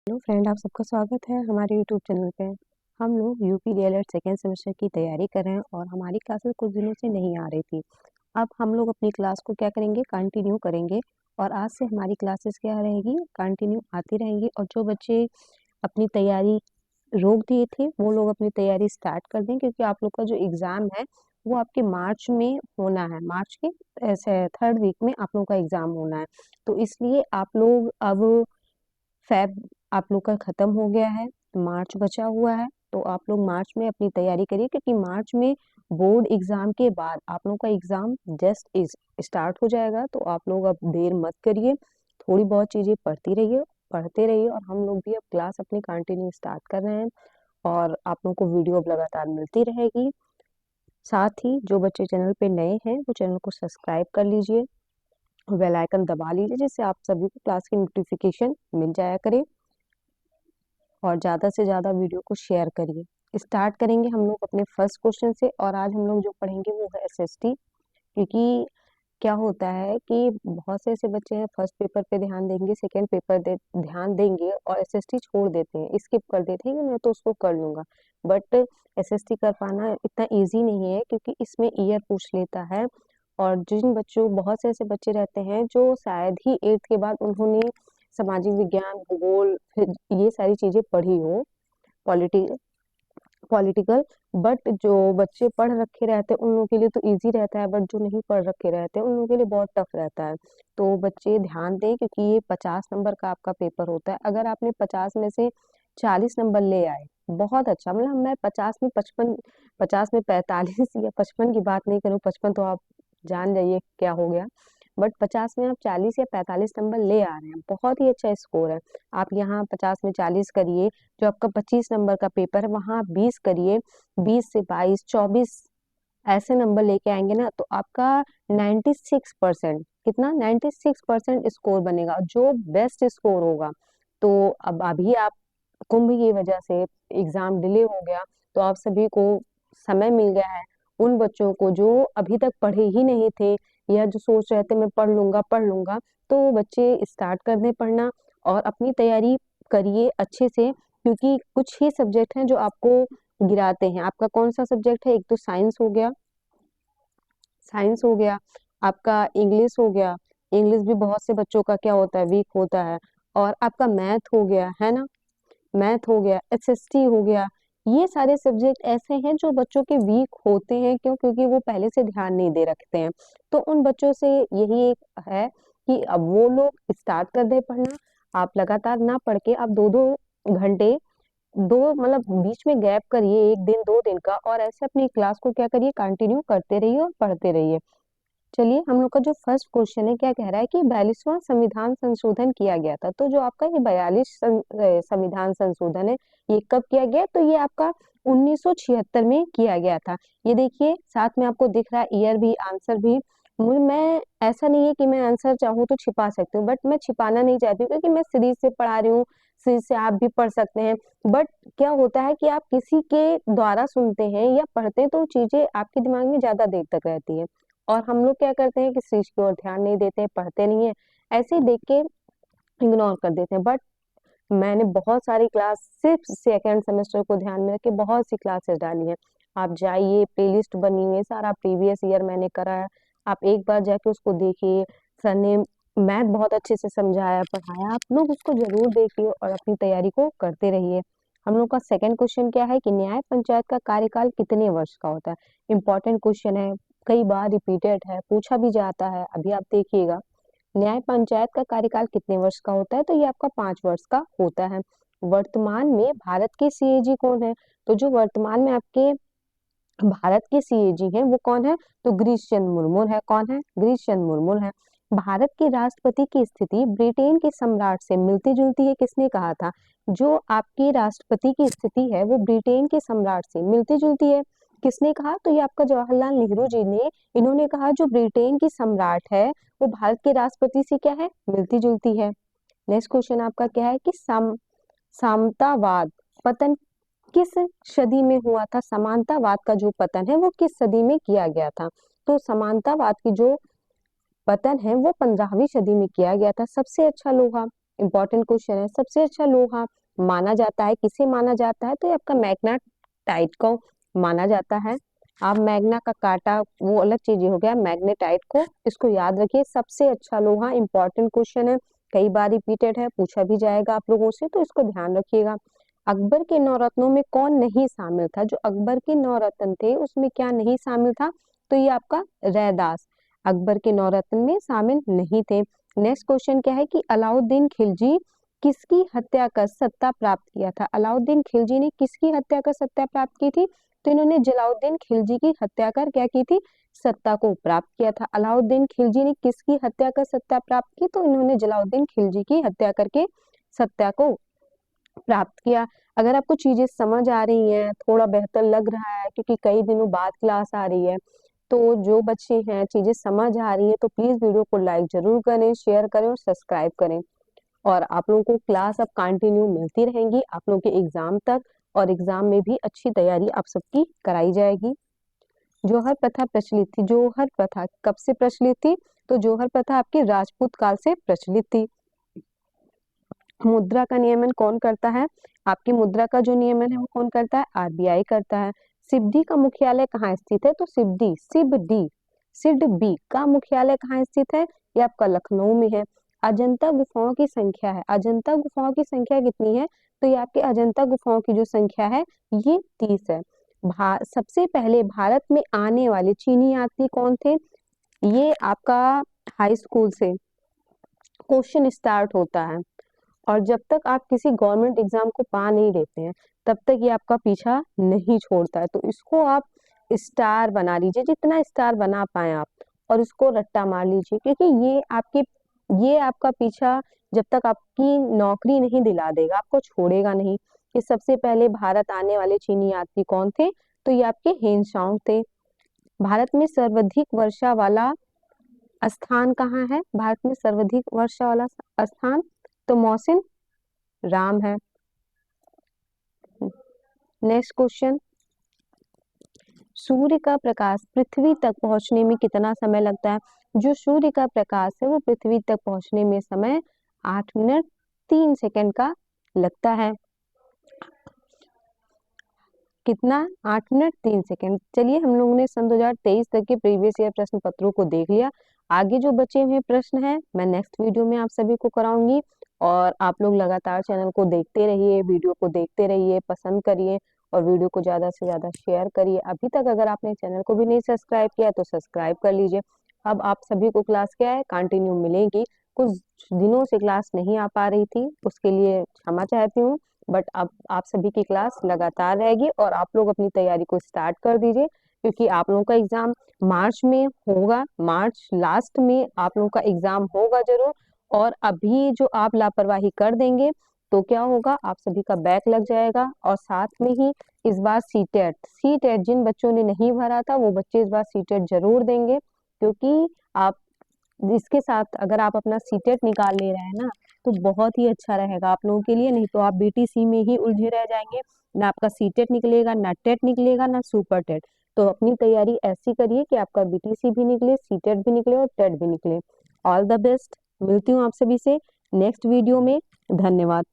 Hello friend, आप सबका स्वागत है हमारे यूट्यूब चैनल पे। हम लोग यूपी डीएलएड सेकेंड सेमेस्टर की तैयारी कर रहे हैं और हमारी क्लासेस कुछ दिनों से नहीं आ रही थी। अब हम लोग अपनी क्लास को क्या करेंगे, कंटिन्यू करेंगे और आज से हमारी क्लासेस क्या रहेगी, कंटिन्यू आती रहेंगी। और जो बच्चे अपनी तैयारी रोक दिए थे वो लोग अपनी तैयारी स्टार्ट कर दें, क्योंकि आप लोग का जो एग्ज़ाम है वो आपके मार्च में होना है। मार्च के ऐसे थर्ड वीक में आप लोगों का एग्ज़ाम होना है। तो इसलिए आप लोग अब फ़ेब आप लोग का ख़त्म हो गया है, मार्च बचा हुआ है, तो आप लोग मार्च में अपनी तैयारी करिए, क्योंकि मार्च में बोर्ड एग्ज़ाम के बाद आप लोगों का एग्ज़ाम जस्ट स्टार्ट हो जाएगा। तो आप लोग अब देर मत करिए, थोड़ी बहुत चीज़ें पढ़ते रहिए और हम लोग भी अब क्लास अपनी कंटिन्यू स्टार्ट कर रहे हैं और आप लोगों को वीडियो अब लगातार मिलती रहेगी। साथ ही जो बच्चे चैनल पे नए हैं, वो चैनल को सब्सक्राइब कर लीजिए और बेल आइकन दबा लीजिए, जिससे आप सभी को क्लास की नोटिफ़िकेशन मिल जाया करे। और ज़्यादा से ज़्यादा वीडियो को शेयर करिए। स्टार्ट करेंगे हम लोग अपने फर्स्ट क्वेश्चन से और आज हम लोग जो पढ़ेंगे वो है एसएसटी। क्योंकि क्या होता है कि बहुत से ऐसे बच्चे हैं, फर्स्ट पेपर पे ध्यान देंगे, सेकंड पेपर ध्यान देंगे और एसएसटी छोड़ देते हैं, स्किप कर देते हैं कि मैं तो उसको कर लूँगा। बट एसएसटी कर पाना इतना ईज़ी नहीं है, क्योंकि इसमें ईयर पूछ लेता है। और जिन बच्चों बहुत से ऐसे बच्चे रहते हैं जो शायद ही 8th के बाद उन्होंने सामाजिक विज्ञान, भूगोल फिर ये सारी चीज़ें पढ़ी हो, पॉलिटी पॉलिटिकल। बट जो बच्चे पढ़ रखे रहते हैं उन लोगों के लिए तो ईज़ी रहता है, बट जो नहीं पढ़ रखे रहते हैं उन लोगों के लिए बहुत टफ रहता है। तो बच्चे ध्यान दें, क्योंकि ये 50 नंबर का आपका पेपर होता है। अगर आपने 50 में से 40 नंबर ले आए, बहुत अच्छा, मतलब मैं 50 में 55, 50 में 45 या 55 की बात नहीं करूँ, 55 तो आप जान जाइए क्या हो गया। बट 50 में आप 40 या 45 नंबर ले आ रहे हैं, बहुत ही अच्छा स्कोर है। आप यहाँ 50 में 40 करिए, जो आपका 25 नंबर का पेपर है वहाँ आप 20 करिए, 20 से 22, 24 ऐसे नंबर लेके आएंगे ना, तो आपका 96% कितना, 96% स्कोर बनेगा, जो बेस्ट स्कोर होगा। तो अब अभी आप कुंभ की वजह से एग्जाम डिले हो गया, तो आप सभी को समय मिल गया है। उन बच्चों को जो अभी तक पढ़े ही नहीं थे या जो सोच रहे थे मैं पढ़ लूंगा, तो वो बच्चे स्टार्ट कर दें पढ़ना और अपनी तैयारी करिए अच्छे से, क्योंकि कुछ ही सब्जेक्ट हैं जो आपको गिराते हैं। आपका कौन सा सब्जेक्ट है, एक तो साइंस हो गया, आपका इंग्लिश हो गया। इंग्लिश भी बहुत से बच्चों का क्या होता है, वीक होता है। और आपका मैथ हो गया, है ना, मैथ हो गया, एसएसटी हो गया। ये सारे सब्जेक्ट ऐसे हैं जो बच्चों के वीक होते हैं, क्यों, क्योंकि वो पहले से ध्यान नहीं दे रखते हैं। तो उन बच्चों से यही एक है कि अब वो लोग स्टार्ट कर दे पढ़ना। आप लगातार ना पढ़ के आप 2-2 घंटे, दो मतलब बीच में गैप करिए, 1 दिन 2 दिन का, और ऐसे अपनी क्लास को क्या करिए, कंटिन्यू करते रहिए और पढ़ते रहिए। चलिए, हम लोग का जो फर्स्ट क्वेश्चन है क्या कह रहा है कि 42वां संविधान संशोधन किया गया था। तो जो आपका ये 42 संविधान संशोधन है, ये कब किया गया, तो ये आपका 1976 में किया गया था। ये देखिए साथ में आपको दिख रहा है ईयर भी, आंसर भी। मैं ऐसा नहीं है कि मैं आंसर चाहूँ तो छिपा सकती हूँ, बट मैं छिपाना नहीं चाहती हूँ, क्योंकि मैं सीरीज से पढ़ा रही हूँ, सीरीज से आप भी पढ़ सकते हैं। बट क्या होता है कि आप किसी के द्वारा सुनते हैं या पढ़ते हैं, तो चीजें आपके दिमाग में ज्यादा देर तक रहती है। और हम लोग क्या करते हैं कि इस चीज की ओर ध्यान नहीं देते, पढ़ते नहीं है, ऐसे ही देख के इग्नोर कर देते हैं। बट मैंने बहुत सारी क्लास सिर्फ सेकेंड सेमेस्टर को ध्यान में रख के बहुत सी क्लासेस डाली हैं। आप जाइए, प्लेलिस्ट बनी हुई है, सारा प्रीवियस ईयर मैंने करा है, आप एक बार जाके उसको देखिए। सर ने मैथ बहुत अच्छे से समझाया पढ़ाया, आप लोग उसको जरूर देखिए और अपनी तैयारी को करते रहिए। हम लोग का सेकंड क्वेश्चन क्या है कि न्याय पंचायत का कार्यकाल कितने वर्ष का होता है। इंपॉर्टेंट क्वेश्चन है, कई बार रिपीटेड है, पूछा भी जाता है। अभी आप देखिएगा, न्याय पंचायत का कार्यकाल कितने वर्ष का होता है, तो ये आपका 5 वर्ष का होता है। वर्तमान में भारत के सीएजी कौन है, तो जो वर्तमान में आपके भारत के सीएजी हैं वो कौन है, तो गिरीश चंद्र मुर्मू है। कौन है, गिरीश चंद्र मुर्मू है। भारत के राष्ट्रपति की स्थिति ब्रिटेन के सम्राट से मिलती जुलती है, किसने कहा था, जो आपकी राष्ट्रपति की स्थिति है वो ब्रिटेन के सम्राट से मिलती जुलती है, किसने कहा, तो ये आपका जवाहरलाल नेहरू जी ने, इन्होंने कहा जो ब्रिटेन की सम्राट है वो भारत के राष्ट्रपति से क्या है, मिलती जुलती है। नेक्स्ट क्वेश्चन आपका क्या है कि सामंतवाद पतन किस सदी में हुआ था। समानतावाद का जो पतन है वो किस सदी में किया गया था, तो समानतावाद की जो पतन है वो 15वीं सदी में किया गया था। सबसे अच्छा लोहा इंपॉर्टेंट क्वेश्चन है। सबसे अच्छा लोहा माना जाता है, किसे माना जाता है? तो ये आपका मैग्नेटाइट को माना जाता है। आप मैग्ना का काटा वो अलग चीज हो गया, मैग्नेटाइट को इसको याद रखिए। सबसे अच्छा लोहा इंपॉर्टेंट क्वेश्चन है, कई बार रिपीटेड है, पूछा भी जाएगा आप लोगों से, तो इसको ध्यान रखिएगा। अकबर के नौरत्नों में कौन नहीं शामिल था? जो अकबर के नौरत्न थे उसमें क्या नहीं शामिल था? तो ये आपका रैदास अकबर के नौरत्न में शामिल नहीं थे। नेक्स्ट क्वेश्चन क्या है कि अलाउद्दीन खिलजी किसकी हत्या कर सत्ता प्राप्त किया था? अलाउद्दीन खिलजी ने किसकी हत्या कर सत्ता प्राप्त की थी? तो इन्होंने जलाउद्दीन खिलजी की हत्या कर क्या की थी? सत्ता को प्राप्त किया था। अलाउद्दीन खिलजी ने किसकी हत्या कर सत्ता प्राप्त की? तो इन्होंने जलाउद्दीन खिलजी की हत्या करके सत्ता को प्राप्त किया। अगर आपको चीजें समझ आ रही हैं, थोड़ा बेहतर लग रहा है क्योंकि कई दिनों बाद क्लास आ रही है, तो जो बच्चे हैं चीजें समझ आ रही है तो प्लीज वीडियो को लाइक जरूर करें, शेयर करें और सब्सक्राइब करें। और आप लोगों को क्लास अब कंटिन्यू मिलती रहेंगी आप लोगों के एग्जाम तक, और एग्जाम में भी अच्छी तैयारी आप सबकी कराई जाएगी। जौहर प्रथा प्रचलित थी। जौहर प्रथा कब से प्रचलित थी? तो जौहर प्रथा आपके राजपूत काल से प्रचलित थी। मुद्रा का नियमन कौन करता है? आपकी मुद्रा का जो नियमन है वो कौन करता है? आरबीआई करता है। सिब्डी का मुख्यालय कहाँ स्थित है? तो सिडबी का मुख्यालय कहाँ स्थित है? ये आपका लखनऊ में है। अजंता गुफाओं की संख्या है। अजंता गुफाओं की संख्या कितनी है? तो ये आपके अजंता गुफाओं की जो संख्या है ये 30 है। सबसे पहले भारत में आने वाले चीनी यात्री कौन थे? ये आपका हाई स्कूल से क्वेश्चन स्टार्ट होता है, और जब तक आप किसी गवर्नमेंट एग्जाम को पा नहीं लेते हैं तब तक ये आपका पीछा नहीं छोड़ता है। तो इसको आप स्टार बना लीजिए, जितना स्टार बना पाए आप, और इसको रट्टा मार लीजिए, क्योंकि ये आपका पीछा जब तक आपकी नौकरी नहीं दिला देगा आपको छोड़ेगा नहीं। कि सबसे पहले भारत आने वाले चीनी यात्री कौन थे? तो ये आपके हेनसांग थे। भारत में सर्वाधिक वर्षा वाला स्थान कहाँ है? भारत में सर्वाधिक वर्षा वाला स्थान तो मौसिन राम है। नेक्स्ट क्वेश्चन, सूर्य का प्रकाश पृथ्वी तक पहुंचने में कितना समय लगता है? जो सूर्य का प्रकाश है वो पृथ्वी तक पहुंचने में समय 8 मिनट 3 सेकंड का लगता है। कितना? 8 मिनट 3 सेकंड। चलिए, हम लोगों ने सन 2023 तक के प्रीवियस ईयर प्रश्न पत्रों को देख लिया। आगे जो बचे हुए प्रश्न हैं मैं नेक्स्ट वीडियो में आप सभी को कराऊंगी, और आप लोग लगातार चैनल को देखते रहिए, वीडियो को देखते रहिए, पसंद करिए और वीडियो को ज्यादा से ज्यादा शेयर करिए। अभी तक अगर आपने चैनल को भी नहीं सब्सक्राइब किया तो सब्सक्राइब कर लीजिए। अब आप सभी को क्लास क्या है कंटिन्यू मिलेगी। कुछ दिनों से क्लास नहीं आ पा रही थी, उसके लिए क्षमा चाहती हूँ, बट अब आप सभी की क्लास लगातार रहेगी और आप लोग अपनी तैयारी को स्टार्ट कर दीजिए, क्योंकि आप लोगों का एग्जाम मार्च में होगा। मार्च लास्ट में आप लोगों का एग्जाम होगा जरूर, और अभी जो आप लापरवाही कर देंगे तो क्या होगा, आप सभी का बैक लग जाएगा। और साथ में ही इस बार सीटेट जिन बच्चों ने नहीं भरा था वो बच्चे इस बार सीटेट जरूर देंगे, क्योंकि आप इसके साथ अगर आप अपना सीटेट निकाल ले रहे हैं ना तो बहुत ही अच्छा रहेगा आप लोगों के लिए। नहीं तो आप बीटीसी में ही उलझे रह जाएंगे, ना आपका सीटेट निकलेगा, ना टेट निकलेगा, ना सुपर टेट। तो अपनी तैयारी ऐसी करिए कि आपका बीटीसी भी निकले, सीटेट भी निकले और टेट भी निकले। All the best. मिलती हूँ आप सभी से नेक्स्ट वीडियो में। धन्यवाद।